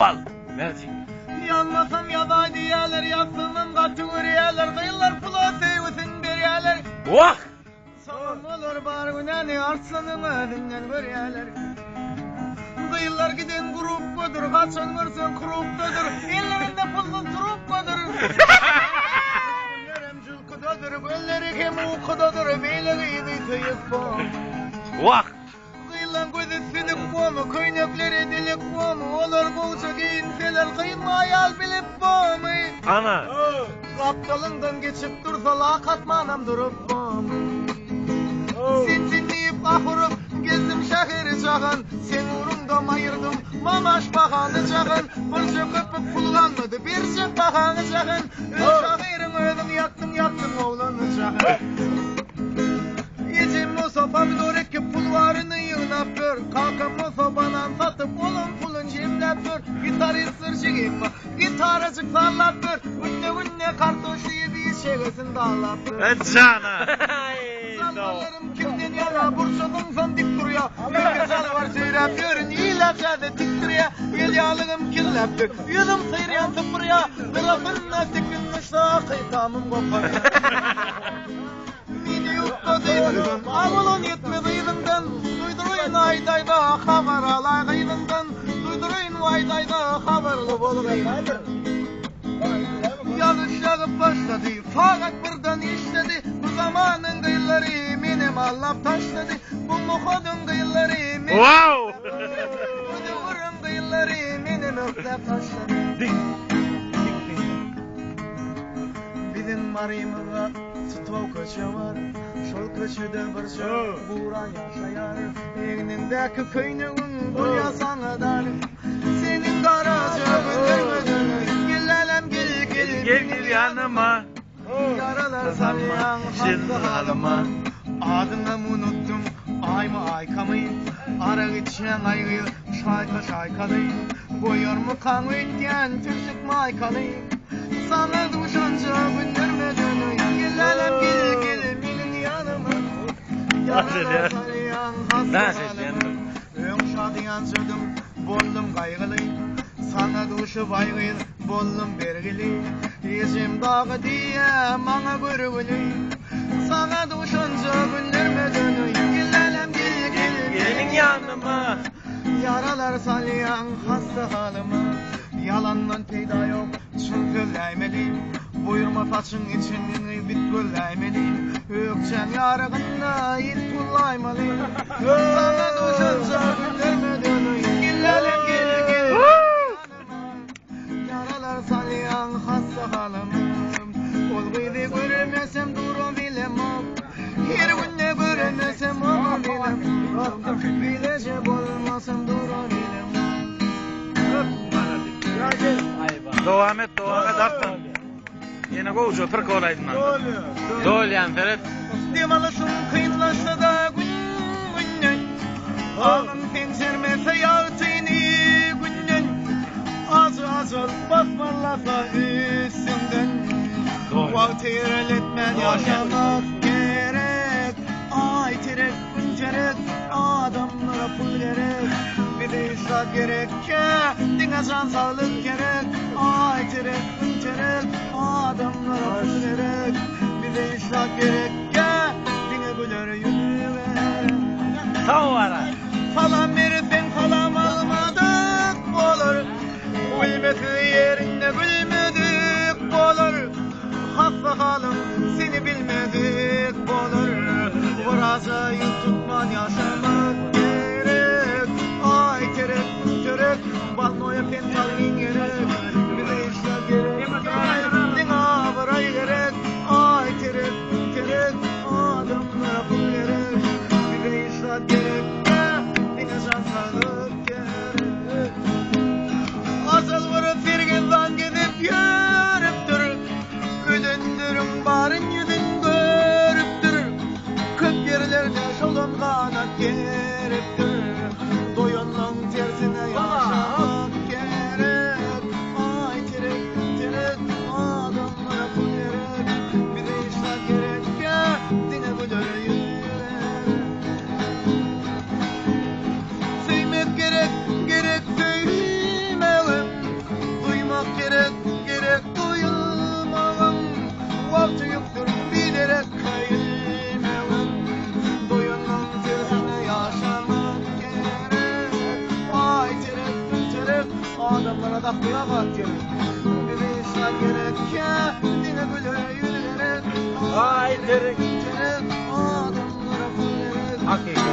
Al. Merci. Yanmasam yaday diyeler, yatsınım kaçı görüyeler, kıyılar pula sevsin beriyeler. Vah! Salam olur bar güneni, arslanın ödünden görüyeler. Kıyılar giden grup gödür, kaçan görsün kurup gödür, ellerinde pulsuz turup gödür. Güllerim cülküdadır, gölleri kim ukudadır, beyleri yedi tıyık bom. Vah! Kıyılan gözü silik bomu, köynekleri dilik bomu, olur bulsa giyinseler, kıyma ayal bilip bomu. Ana! Kaptalından geçip dursa lakatmanam durup bomu. Sincinleyip kahurup gezdim şehri çağın, sen uğrumda mayırdım mamaş bakanı çağın. Bir şey köpüp kullanmadı, bir şey bakanı çağın. Şahirin ödüm yaktım oğlanı çağın. Yecim o sopamı doğru pul varını yığınap gör. Kalkam o sobanan satıp pulun cimlep gör. Gitarist sırçıgayım bak, gitaracık sallap gör. Günne kartoşu yediği şevesin dağlap gör. Cana! Sallarım kimden yana burçadın son dik duruyor. Bir güzel var seyrep görün iyilerce dik duruyor. El yağlığım kirleptir, yüzüm sıyrayan tıpırıyor. Kırafınla dikilmişse kıytamım koparıyor. Yutladıydım, avulun yetmedi yılından. Duyduruyun aydayda haber alay kıyılından. Duyduruyun aydayda haberli bolgayın. Yazış yağıp başladı, fakat birden işledi. Bu zamanın kıyıları benim allap taşladı. Bu muhudun kıyıları benim. Wow! Bu duvurun kıyıları benim öklep taşladı. Bizim marımıza stol köşe var. Şol köşede bir şey buğra yaşayar. Egnindeki köyünün buraya sana dar. Senin garaja göndermeden gelelim Gel yanıma. yaralar sarıyan hasta halıma. Adını unuttum ayka mı? Ara geçen aygı şaykalayım. Boyar mı kanı itten türsük maykalı. Sana duşanca göndermeden gelelim benim yanıma. Yaralar sarıyan hasta halıma. Ön şadiyan sürdüm bollum kaygılıyım. Sana duşu baygıyım bollum bergili. Yüzüm dağı diye bana görgülüyüm. Sana duşanca göndermeden gelelim Gelin yanıma. Yaralar salyan hasta halıma. Yalandan peyda yok çünkü leymeliyim. Buyurma saçın için bit göleymeliyim. Ökçen yarığında it kullaymalıyım. Sana duşanca göndermeden gelelim yaralar salyan hasta halıma. Ol gıydı göremesem durum bilemem. Her günde göremesem onu bilemem. Bilecek olmasam durum bilemem. Devam et artma. Yine kovucu pırk olaydın lan. Dol yani Ferhat. Demalısın kıyınlaşsa da günden. Ağın pencermese yağtığını günden. Azır basmarlasa üstünden. Vakti ilerletmen yaşamak gerek. Ay terek güncerek adamlara pul gerek. Bir de işlat gerek dine can sağlık gerek. Ay terek güncerek adamlara pul gerek. Bir de işlat gerek dine güler yürüver. Sağ vara. Falan verirsen falan almadık olur. Gülmesi yerinde gülmedik olur. Hasta halım seni bilmedik olur. Burası tutman yaşamak gerek. Ay terek balmoya pentalin gerek. Bir de işler gerek. Dina varay gerek. Ay terek adamlara pul gerek. Bir de işler gerek. Dina can sağlık gerek. Asıl vurup firgizden gidip yürüp durur. Gülündürüm barın yüzün görüp durur. Kök yerlerde şolun kanat adamlara da kıyamet gerek. Bir insan gerek ya, dine güle yürüyerek. Ay, gerek. Adamlara kul gerek. Hakikat.